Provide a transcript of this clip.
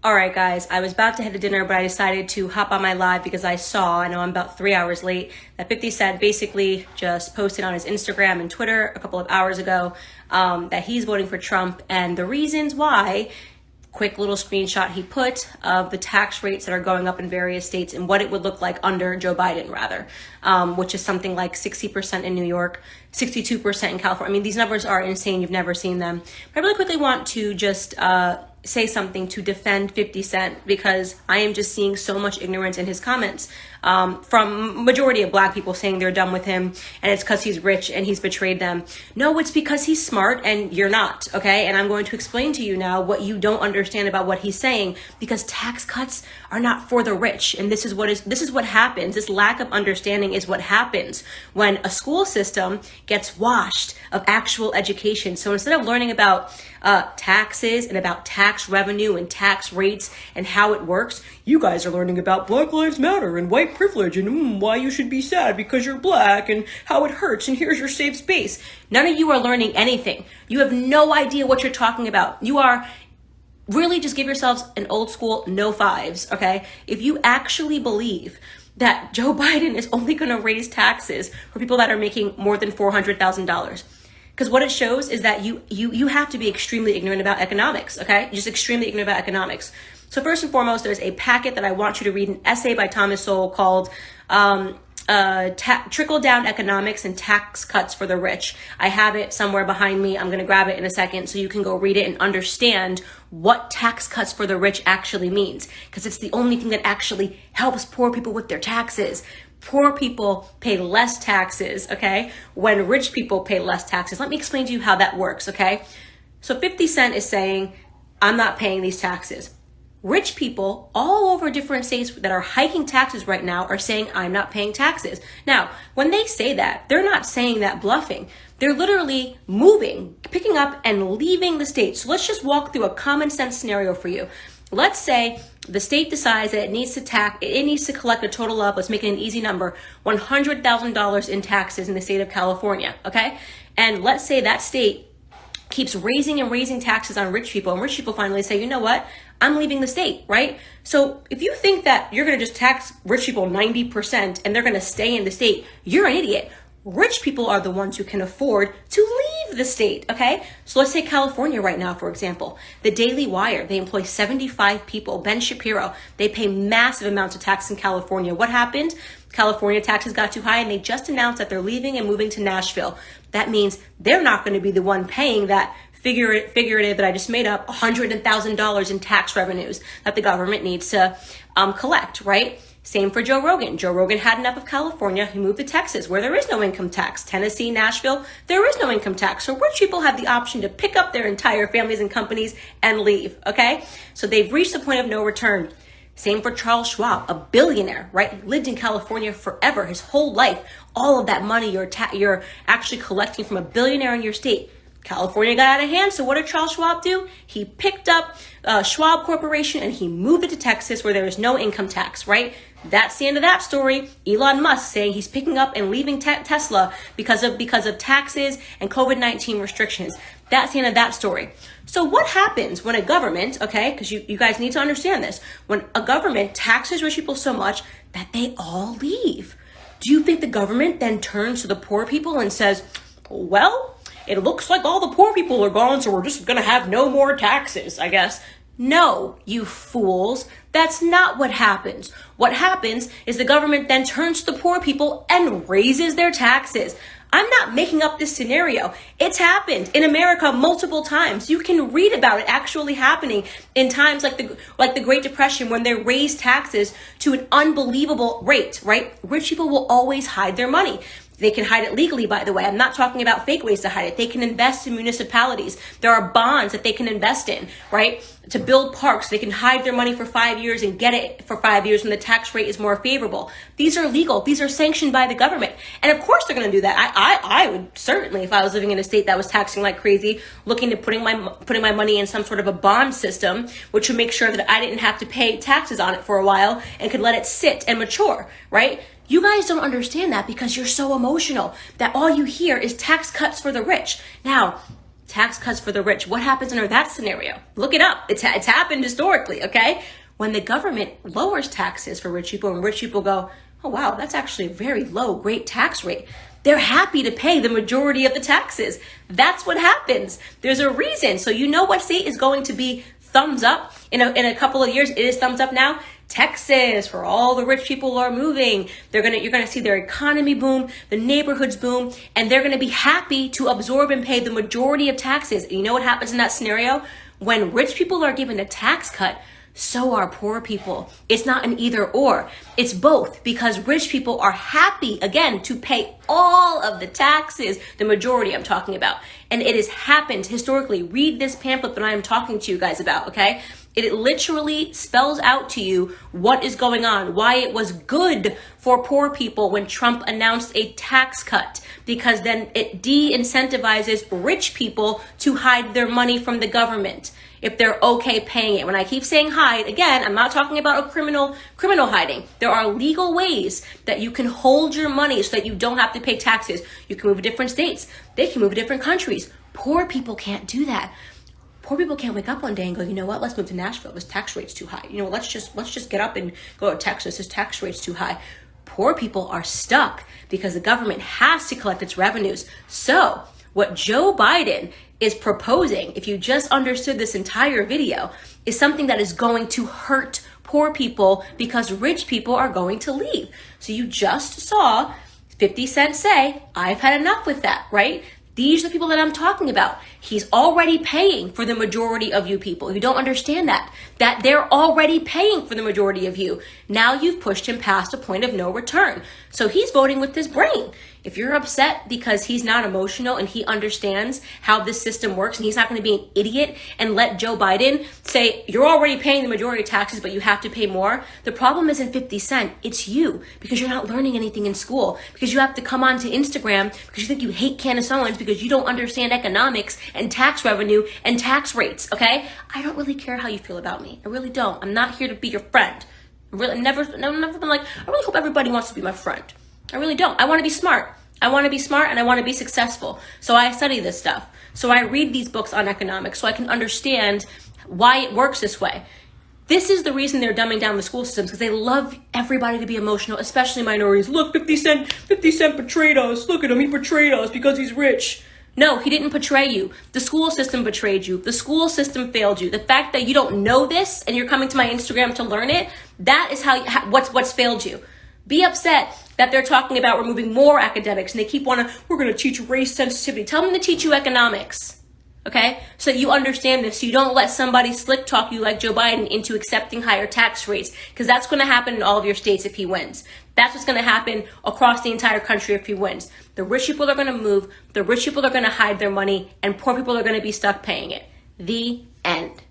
All right, guys, I was about to head to dinner, but I decided to hop on my live because I know I'm about 3 hours late, that 50 Cent basically just posted on his Instagram and Twitter a couple of hours ago that he's voting for Trump, and the reasons why. Quick little screenshot he put of the tax rates that are going up in various states and what it would look like under Joe Biden, which is something like 60% in New York, 62% in California. I mean, these numbers are insane. You've never seen them. But I really quickly want to just say something to defend 50 Cent, because I am just seeing so much ignorance in his comments from majority of black people saying they're done with him and it's because he's rich and he's betrayed them. No, it's because he's smart and you're not, okay? And I'm going to explain to you now what you don't understand about what he's saying, because tax cuts are not for the rich. And this is what happens. This lack of understanding is what happens when a school system gets washed of actual education. So instead of learning about taxes and about tax revenue and tax rates and how it works, you guys are learning about Black Lives Matter and white privilege and why you should be sad because you're black and how it hurts and here's your safe space. None of you are learning anything. You have no idea what you're talking about. You are really, just give yourselves an old school no fives, okay? If you actually believe that Joe Biden is only going to raise taxes for people that are making more than $400,000, because what it shows is that you have to be extremely ignorant about economics, okay? Just extremely ignorant about economics. So first and foremost, there's a packet that I want you to read, an essay by Thomas Sowell called Trickle-Down Economics and Tax Cuts for the Rich. I have it somewhere behind me. I'm going to grab it in a second so you can go read it and understand what tax cuts for the rich actually means, because it's the only thing that actually helps poor people with their taxes. Poor people pay less taxes, okay, when rich people pay less taxes. Let me explain to you how that works, okay? So 50 Cent is saying, I'm not paying these taxes. Rich people all over different states that are hiking taxes right now are saying, I'm not paying taxes. Now, when they say that, they're not saying that bluffing. They're literally moving, picking up and leaving the state. So let's just walk through a common sense scenario for you. Let's say the state decides that it needs to collect a total of, let's make it an easy number, $100,000 in taxes in the state of California, okay? And let's say that state keeps raising and raising taxes on rich people, and rich people finally say, you know what? I'm leaving the state, right? So if you think that you're going to just tax rich people 90% and they're going to stay in the state, you're an idiot. Rich people are the ones who can afford to leave the state, okay? So let's take California right now, for example. The Daily Wire, they employ 75 people. Ben Shapiro, they pay massive amounts of tax in California. What happened? California taxes got too high and they just announced that they're leaving and moving to Nashville. That means they're not going to be the one paying that figurative that I just made up, $100,000 in tax revenues that the government needs to collect, right? Same for Joe Rogan. Joe Rogan had enough of California. He moved to Texas, where there is no income tax. Tennessee, Nashville, there is no income tax. So rich people have the option to pick up their entire families and companies and leave, okay? So they've reached the point of no return. Same for Charles Schwab, a billionaire, right? He lived in California forever, his whole life. All of that money you're actually collecting from a billionaire in your state. California got out of hand, so what did Charles Schwab do? He picked up Schwab Corporation and he moved it to Texas, where there is no income tax, right? That's the end of that story. Elon Musk saying he's picking up and leaving Tesla because of taxes and COVID-19 restrictions. That's the end of that story. So what happens when a government, okay, because you guys need to understand this, when a government taxes rich people so much that they all leave? Do you think the government then turns to the poor people and says, well, it looks like all the poor people are gone, so we're just going to have no more taxes, I guess? No, you fools. That's not what happens. What happens is the government then turns to the poor people and raises their taxes. I'm not making up this scenario. It's happened in America multiple times. You can read about it actually happening in times like the Great Depression, when they raised taxes to an unbelievable rate, right? Rich people will always hide their money. They can hide it legally, by the way. I'm not talking about fake ways to hide it. They can invest in municipalities. There are bonds that they can invest in, right? To build parks. They can hide their money for 5 years and get it for 5 years when the tax rate is more favorable. These are legal. These are sanctioned by the government. And of course they're going to do that. I would certainly, if I was living in a state that was taxing like crazy, looking to putting my money in some sort of a bond system, which would make sure that I didn't have to pay taxes on it for a while and could let it sit and mature, right? You guys don't understand that because you're so emotional that all you hear is tax cuts for the rich. Now, tax cuts for the rich. What happens under that scenario? Look it up. It's happened historically, okay? When the government lowers taxes for rich people and rich people go, oh wow, that's actually a very low, great tax rate, they're happy to pay the majority of the taxes. That's what happens. There's a reason. So you know what state is going to be thumbs up in a couple of years? It is thumbs up now. Texas, where all the rich people are moving. You're gonna see their economy boom, the neighborhoods boom, and they're gonna be happy to absorb and pay the majority of taxes. And you know what happens in that scenario? When rich people are given a tax cut, so are poor people. It's not an either or. It's both, because rich people are happy, again, to pay all of the taxes, the majority I'm talking about. And it has happened historically. Read this pamphlet that I am talking to you guys about, okay? It literally spells out to you what is going on, why it was good for poor people when Trump announced a tax cut, because then it de-incentivizes rich people to hide their money from the government if they're okay paying it. When I keep saying hide, again, I'm not talking about a criminal hiding. There are legal ways that you can hold your money so that you don't have to pay taxes. You can move to different states. They can move to different countries. Poor people can't do that. Poor people can't wake up one day and go, you know what, let's move to Nashville. This tax rate's too high. You know, let's just get up and go to Texas. This tax rate's too high. Poor people are stuck because the government has to collect its revenues. So what Joe Biden is proposing, if you just understood this entire video, is something that is going to hurt poor people because rich people are going to leave. So you just saw 50 Cent say, I've had enough with that, right? These are the people that I'm talking about. He's already paying for the majority of you people. You don't understand that they're already paying for the majority of you. Now you've pushed him past a point of no return. So he's voting with his brain. If you're upset because he's not emotional and he understands how this system works and he's not going to be an idiot and let Joe Biden say, you're already paying the majority of taxes, but you have to pay more. The problem isn't 50 Cent. It's you, because you're not learning anything in school, because you have to come onto Instagram because you think you hate Candace Owens because you don't understand economics and tax revenue and tax rates, okay? I don't really care how you feel about me. I really don't. I'm not here to be your friend. I've never been like, I really hope everybody wants to be my friend. I really don't. I want to be smart. I want to be smart and I want to be successful. So I study this stuff. So I read these books on economics so I can understand why it works this way. This is the reason they're dumbing down the school systems, because they love everybody to be emotional, especially minorities. Look, 50 Cent betrayed us. Look at him. He betrayed us because he's rich. No, he didn't betray you. The school system betrayed you. The school system failed you. The fact that you don't know this and you're coming to my Instagram to learn it, that is what's failed you. Be upset that they're talking about removing more academics and they keep we're going to teach race sensitivity. Tell them to teach you economics, okay? So that you understand this, so you don't let somebody slick talk you like Joe Biden into accepting higher tax rates, because that's going to happen in all of your states if he wins. That's what's going to happen across the entire country if he wins. The rich people are going to move, the rich people are going to hide their money, and poor people are going to be stuck paying it. The end.